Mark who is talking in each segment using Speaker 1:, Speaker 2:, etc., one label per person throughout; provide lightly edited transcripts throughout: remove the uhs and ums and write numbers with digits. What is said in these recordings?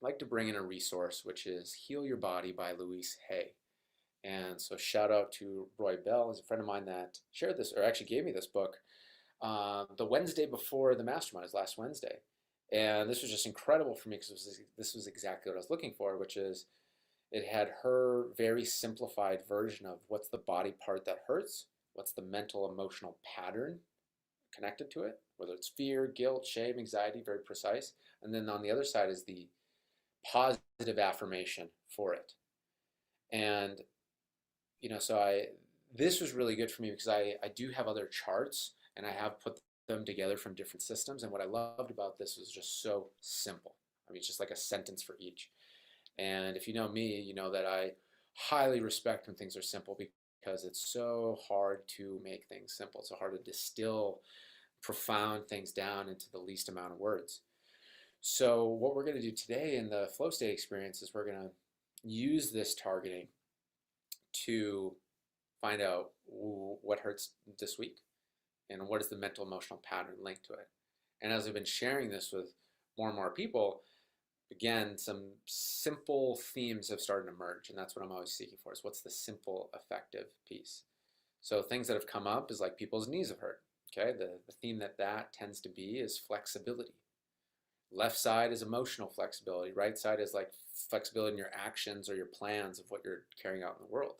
Speaker 1: I'd like to bring in a resource, which is Heal Your Body by Louise Hay. And so shout out to Roy Bell, he's a friend of mine that shared this, or actually gave me this book the Wednesday before the mastermind, is last Wednesday. And this was just incredible for me because this was exactly what I was looking for, which is it had her very simplified version of what's the body part that hurts, what's the mental emotional pattern connected to it, whether it's fear, guilt, shame, anxiety, very precise. And then on the other side is the positive affirmation for it. And so this was really good for me because I do have other charts and I have put them together from different systems. And what I loved about this was just so simple. I mean, it's just like a sentence for each. And if you know me, you know that I highly respect when things are simple because it's so hard to make things simple. It's so hard to distill profound things down into the least amount of words. So what we're going to do today in the flow state experience is we're going to use this targeting to find out what hurts this week and what is the mental emotional pattern linked to it. And as I've been sharing this with more and more people, again, some simple themes have started to emerge, and that's what I'm always seeking for, is what's the simple, effective piece. So things that have come up is like people's knees have hurt. Okay, the theme that tends to be is flexibility. Left side is emotional flexibility. Right side is like flexibility in your actions or your plans of what you're carrying out in the world.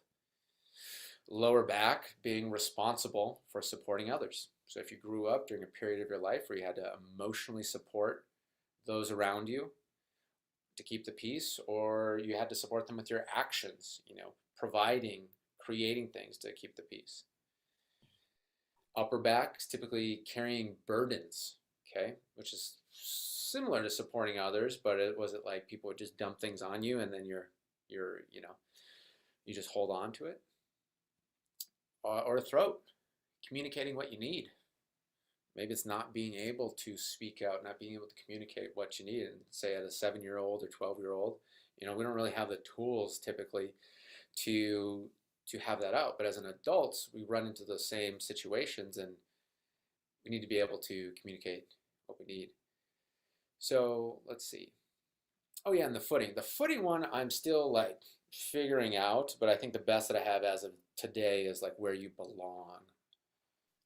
Speaker 1: Lower back being responsible for supporting others. So if you grew up during a period of your life where you had to emotionally support those around you to keep the peace, or you had to support them with your actions, providing, creating things to keep the peace. Upper back is typically carrying burdens, okay, which is similar to supporting others, but it wasn't like people would just dump things on you and then you just hold on to it. Or throat, communicating what you need. Maybe it's not being able to speak out, not being able to communicate what you need. And say at a 7-year-old or 12-year-old, we don't really have the tools typically to have that out. But as an adult, we run into the same situations and we need to be able to communicate what we need. So let's see. Oh yeah, and the footing. The footing one I'm still like figuring out, but I think the best that I have as of today is like where you belong.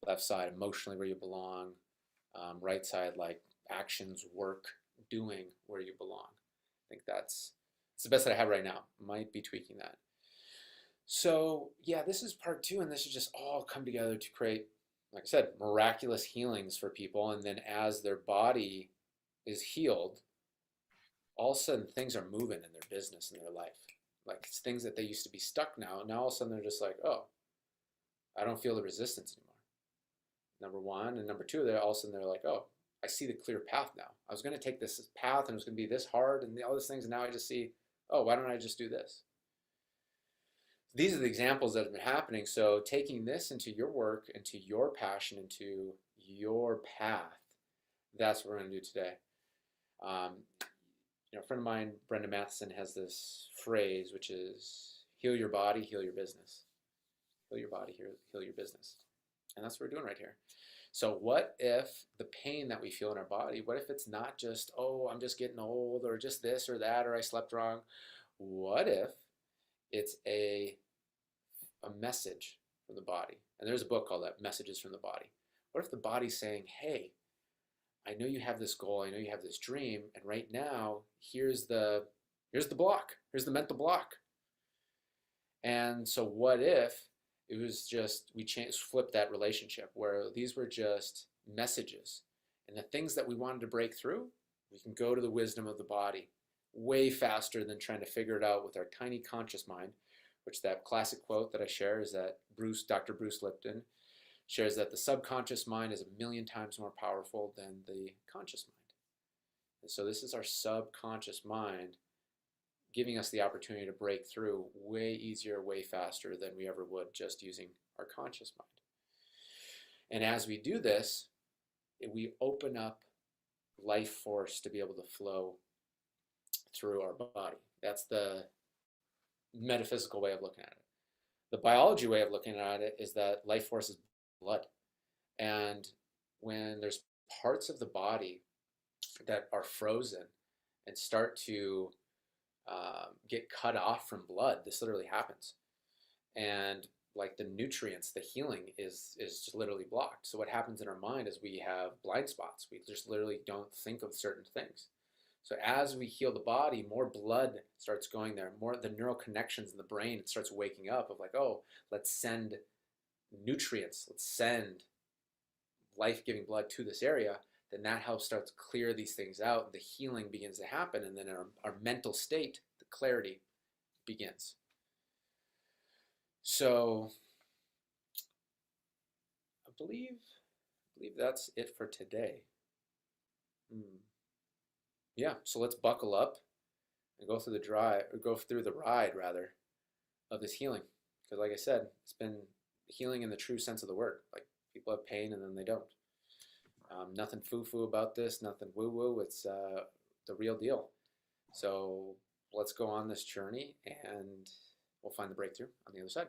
Speaker 1: Left side, emotionally where you belong. Right side, like actions, work, doing where you belong. I think it's the best that I have right now. Might be tweaking that. So yeah, this is part 2, and this has just all come together to create, like I said, miraculous healings for people. And then as their body is healed, all of a sudden things are moving in their business, in their life. Like it's things that they used to be stuck now all of a sudden they're just like, oh, I don't feel the resistance anymore. Number one. And number two, all of a sudden they're like, oh, I see the clear path now. I was going to take this path and it was going to be this hard and all these things. And now I just see, oh, why don't I just do this? These are the examples that have been happening. So taking this into your work, into your passion, into your path, that's what we're going to do today. A friend of mine, Brenda Matheson, has this phrase, which is heal your body, heal your business. Heal your body, heal your business. And that's what we're doing right here. So what if the pain that we feel in our body, what if it's not just, oh, I'm just getting old, or just this or that, or I slept wrong? What if it's a message from the body? And there's a book called that, Messages from the Body. What if the body's saying, hey, I know you have this goal, I know you have this dream, and right now, here's the block, here's the mental block. And so what if it was just, we flipped that relationship where these were just messages, and the things that we wanted to break through, we can go to the wisdom of the body way faster than trying to figure it out with our tiny conscious mind, which that classic quote that I share is that Dr. Bruce Lipton shares that the subconscious mind is 1,000,000 times more powerful than the conscious mind. And so this is our subconscious mind giving us the opportunity to break through way easier, way faster than we ever would just using our conscious mind. And as we do this, we open up life force to be able to flow through our body. That's the metaphysical way of looking at it. The biology way of looking at it is that life force is blood. And when there's parts of the body that are frozen, and start to get cut off from blood. This literally happens. And like the nutrients, the healing is just literally blocked. So what happens in our mind is we have blind spots. We just literally don't think of certain things. So as we heal the body, more blood starts going there, more the neural connections in the brain, it starts waking up of like, oh, let's send nutrients, let's send life-giving blood to this area. Then that helps start to clear these things out, and the healing begins to happen, and then our mental state, the clarity, begins. So I believe that's it for today. Yeah, so let's buckle up and go through the ride rather of this healing. Because like I said, it's been healing in the true sense of the word. Like people have pain and then they don't. Nothing foo-foo about this, nothing woo-woo. It's the real deal. So let's go on this journey and we'll find the breakthrough on the other side.